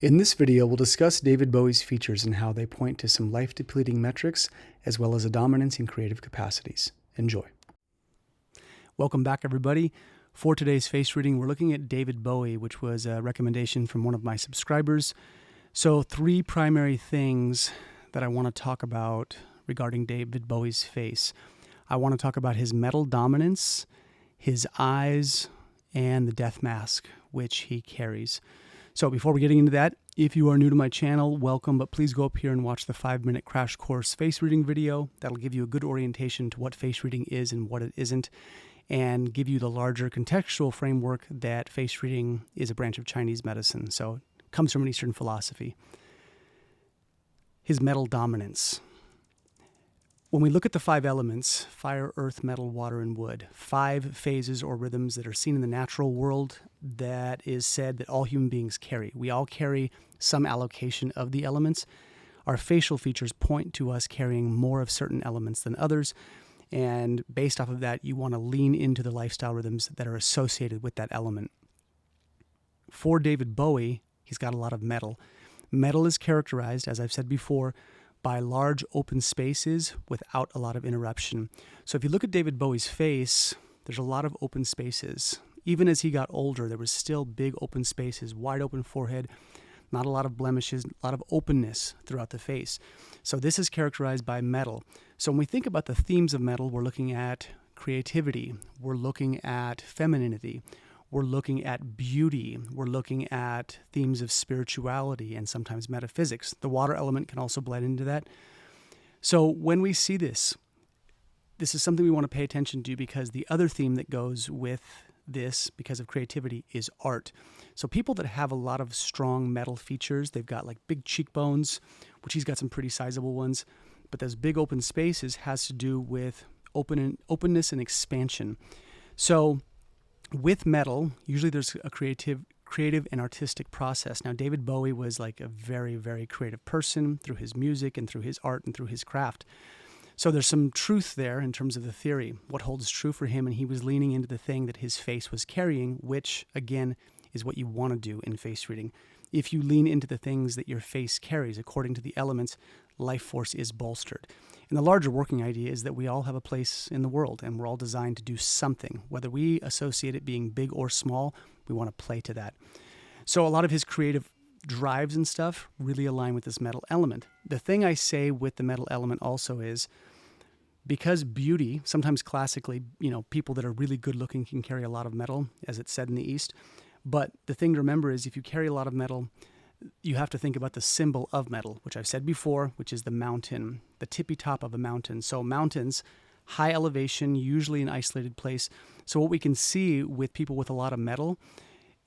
In this video, we'll discuss David Bowie's features and how they point to some life-depleting metrics, as well as a dominance in creative capacities. Enjoy. Welcome back, everybody. For today's face reading, we're looking at David Bowie, which was a recommendation from one of my subscribers. So 3 primary things that I want to talk about regarding David Bowie's face. I want to talk about his metal dominance, his eyes, and the death mask, which he carries. So before we get into that, if you are new to my channel, welcome, but please go up here and watch the 5-minute crash course face reading video. That'll give you a good orientation to what face reading is and what it isn't, and give you the larger contextual framework that face reading is a branch of Chinese medicine, so it comes from an Eastern philosophy. His metal dominance. When we look at the 5 elements, fire, earth, metal, water, and wood, 5 phases or rhythms that are seen in the natural world that is said that all human beings carry. We all carry some allocation of the elements. Our facial features point to us carrying more of certain elements than others, and based off of that, you want to lean into the lifestyle rhythms that are associated with that element. For David Bowie, he's got a lot of metal. Metal is characterized, as I've said before, by large open spaces without a lot of interruption. So if you look at David Bowie's face, there's a lot of open spaces. Even as he got older, there was still big open spaces, wide open forehead, not a lot of blemishes, a lot of openness throughout the face. So this is characterized by metal. So when we think about the themes of metal, we're looking at creativity, we're looking at femininity, we're looking at beauty, we're looking at themes of spirituality and sometimes metaphysics. The water element can also blend into that. So when we see this is something we want to pay attention to, because the other theme that goes with this, because of creativity, is art. So people that have a lot of strong metal features, they've got like big cheekbones, which he's got some pretty sizable ones, but those big open spaces has to do with openness and expansion. So with metal, usually there's a creative and artistic process. Now, David Bowie was like a very, very creative person through his music and through his art and through his craft. So there's some truth there in terms of the theory, what holds true for him, and he was leaning into the thing that his face was carrying, which, again, is what you want to do in face reading. If you lean into the things that your face carries, according to the elements, life force is bolstered. And the larger working idea is that we all have a place in the world, and we're all designed to do something. Whether we associate it being big or small, we want to play to that. So a lot of his creative drives and stuff really align with this metal element. The thing I say with the metal element also is, because beauty, sometimes classically, people that are really good looking can carry a lot of metal, as it's said in the East. But the thing to remember is, if you carry a lot of metal, you have to think about the symbol of metal, which I've said before, which is the mountain, the tippy top of a mountain. So mountains, high elevation, usually an isolated place. So what we can see with people with a lot of metal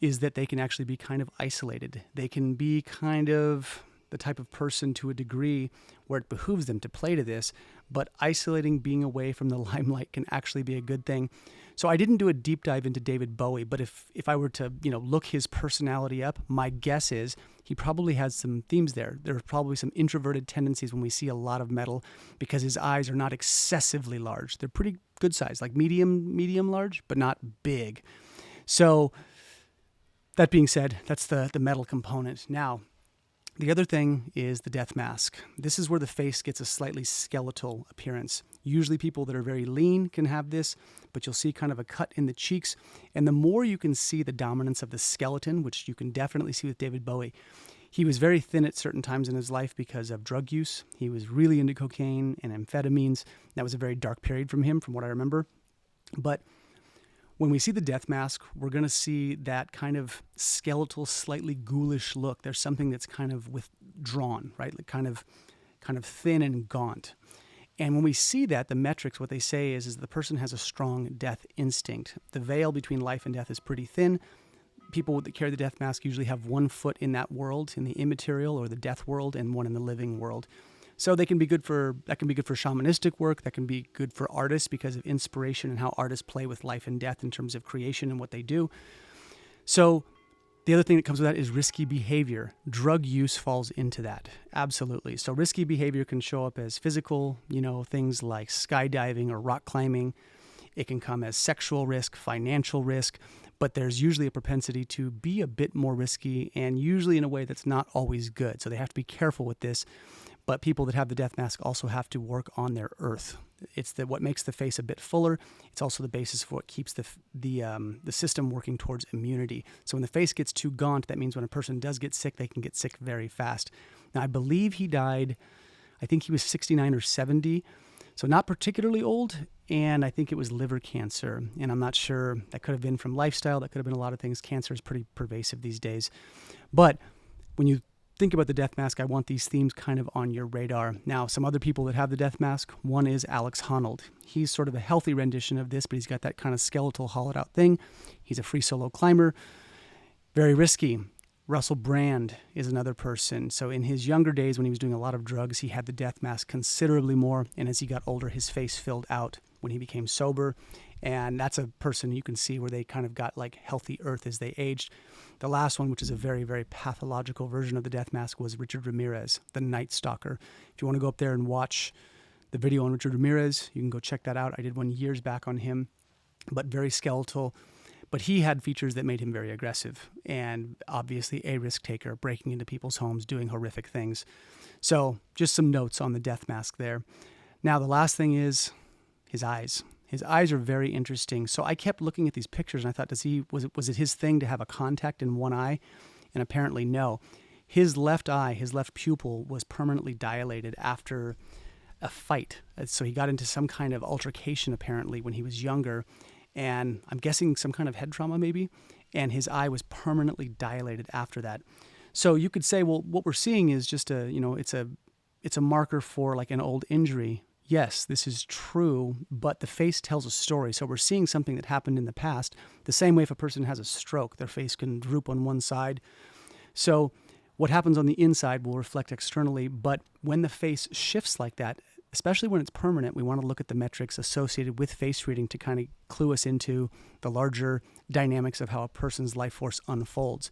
is that they can actually be kind of isolated. They can be kind of the type of person to a degree where it behooves them to play to this, but isolating, being away from the limelight, can actually be a good thing. So I didn't do a deep dive into David Bowie, but if I were to, look his personality up, my guess is he probably has some themes there. There are probably some introverted tendencies when we see a lot of metal, because his eyes are not excessively large. They're pretty good size, like medium large, but not big. So that being said, that's the metal component. Now, the other thing is the death mask. This is where the face gets a slightly skeletal appearance. Usually people that are very lean can have this, but you'll see kind of a cut in the cheeks. And the more you can see the dominance of the skeleton, which you can definitely see with David Bowie, he was very thin at certain times in his life because of drug use. He was really into cocaine and amphetamines. That was a very dark period from him, from what I remember. But when we see the death mask, we're going to see that kind of skeletal, slightly ghoulish look. There's something that's kind of withdrawn, right? Like kind of thin and gaunt. And when we see that, the metrics, what they say is the person has a strong death instinct. The veil between life and death is pretty thin. People that carry the death mask usually have one foot in that world, in the immaterial or the death world, and one in the living world. So that can be good for shamanistic work. That can be good for artists because of inspiration and how artists play with life and death in terms of creation and what they do. So the other thing that comes with that is risky behavior. Drug use falls into that. Absolutely. So risky behavior can show up as physical, things like skydiving or rock climbing. It can come as sexual risk, financial risk. but there's usually a propensity to be a bit more risky, and usually in a way that's not always good. So they have to be careful with this. But people that have the death mask also have to work on their earth. It's what makes the face a bit fuller. It's also the basis for what keeps the system working towards immunity. So when the face gets too gaunt, that means when a person does get sick, they can get sick very fast. Now, I believe he died, I think he was 69 or 70, so not particularly old, and I think it was liver cancer. And I'm not sure, that could have been from lifestyle, that could have been a lot of things. Cancer is pretty pervasive these days. But when you think about the death mask, I want these themes kind of on your radar. Now, some other people that have the death mask, one is Alex Honnold. He's sort of a healthy rendition of this, but he's got that kind of skeletal, hollowed out thing. He's a free solo climber, very risky. Russell Brand is another person. So in his younger days, when he was doing a lot of drugs, he had the death mask considerably more. And as he got older, his face filled out when he became sober. And that's a person you can see where they kind of got like healthy earth as they aged. The last one, which is a very, very pathological version of the death mask, was Richard Ramirez, the Night Stalker. If you want to go up there and watch the video on Richard Ramirez, you can go check that out. I did one years back on him, but very skeletal. But he had features that made him very aggressive and obviously a risk taker, breaking into people's homes, doing horrific things. So just some notes on the death mask there. Now, the last thing is his eyes. His eyes are very interesting. So I kept looking at these pictures and I thought, was it his thing to have a contact in one eye? And apparently no. His left eye, his left pupil was permanently dilated after a fight. So he got into some kind of altercation apparently when he was younger, and I'm guessing some kind of head trauma maybe, and his eye was permanently dilated after that. So you could say, well, what we're seeing is just it's a marker for like an old injury. Yes, this is true, but the face tells a story. So we're seeing something that happened in the past. The same way if a person has a stroke, their face can droop on one side. So what happens on the inside will reflect externally, but when the face shifts like that, especially when it's permanent, we want to look at the metrics associated with face reading to kind of clue us into the larger dynamics of how a person's life force unfolds.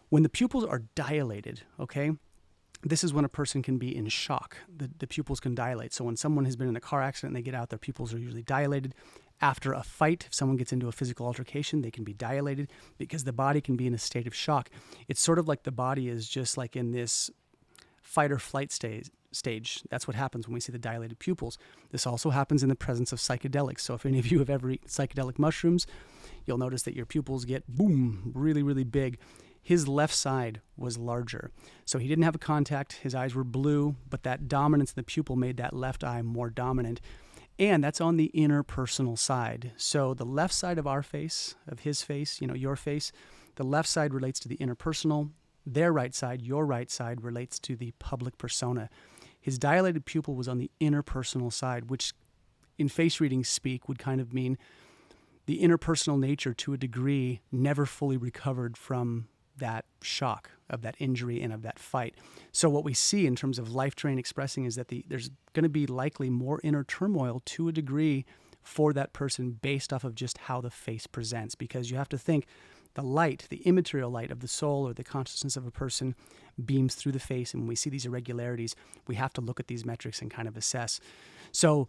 When the pupils are dilated, okay, this is when a person can be in shock. The pupils can dilate. So when someone has been in a car accident and they get out, their pupils are usually dilated. After a fight, if someone gets into a physical altercation, they can be dilated because the body can be in a state of shock. It's sort of like the body is just like in this fight or flight stage. That's what happens when we see the dilated pupils. This also happens in the presence of psychedelics. So if any of you have ever eaten psychedelic mushrooms, you'll notice that your pupils get, boom, really, really big. His left side was larger. So he didn't have a contact. His eyes were blue, but that dominance in the pupil made that left eye more dominant. And that's on the interpersonal side. So the left side of our face, of his face, your face, the left side relates to the interpersonal. Their right side, your right side, relates to the public persona. His dilated pupil was on the interpersonal side, which in face reading speak would kind of mean the interpersonal nature to a degree never fully recovered from that shock of that injury and of that fight. So what we see in terms of life terrain expressing is that there's going to be likely more inner turmoil to a degree for that person based off of just how the face presents, because you have to think the light, the immaterial light of the soul or the consciousness of a person beams through the face. And when we see these irregularities, we have to look at these metrics and kind of assess. So,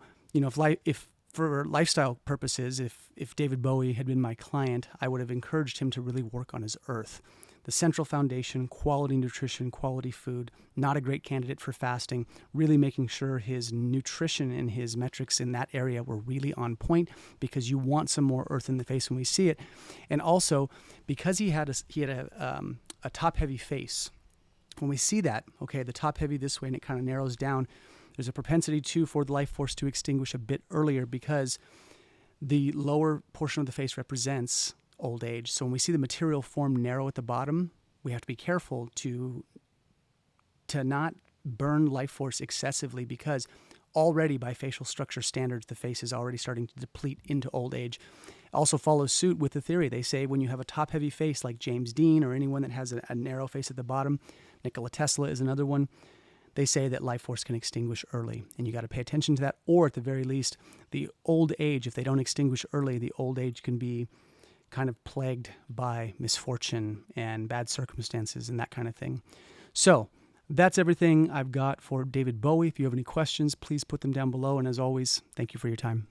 if for lifestyle purposes, if David Bowie had been my client, I would have encouraged him to really work on his earth. The central foundation, quality nutrition, quality food, not a great candidate for fasting, really making sure his nutrition and his metrics in that area were really on point, because you want some more earth in the face when we see it. And also, because he had a top-heavy face, when we see that, okay, the top-heavy this way and it kind of narrows down, there's a propensity for the life force to extinguish a bit earlier because the lower portion of the face represents old age. So when we see the material form narrow at the bottom, we have to be careful to not burn life force excessively, because already by facial structure standards, the face is already starting to deplete into old age. Also follows suit with the theory. They say when you have a top-heavy face like James Dean or anyone that has a narrow face at the bottom, Nikola Tesla is another one, they say that life force can extinguish early, and you got to pay attention to that. Or at the very least, the old age, if they don't extinguish early, the old age can be kind of plagued by misfortune and bad circumstances and that kind of thing. So that's everything I've got for David Bowie. If you have any questions, please put them down below. And as always, thank you for your time.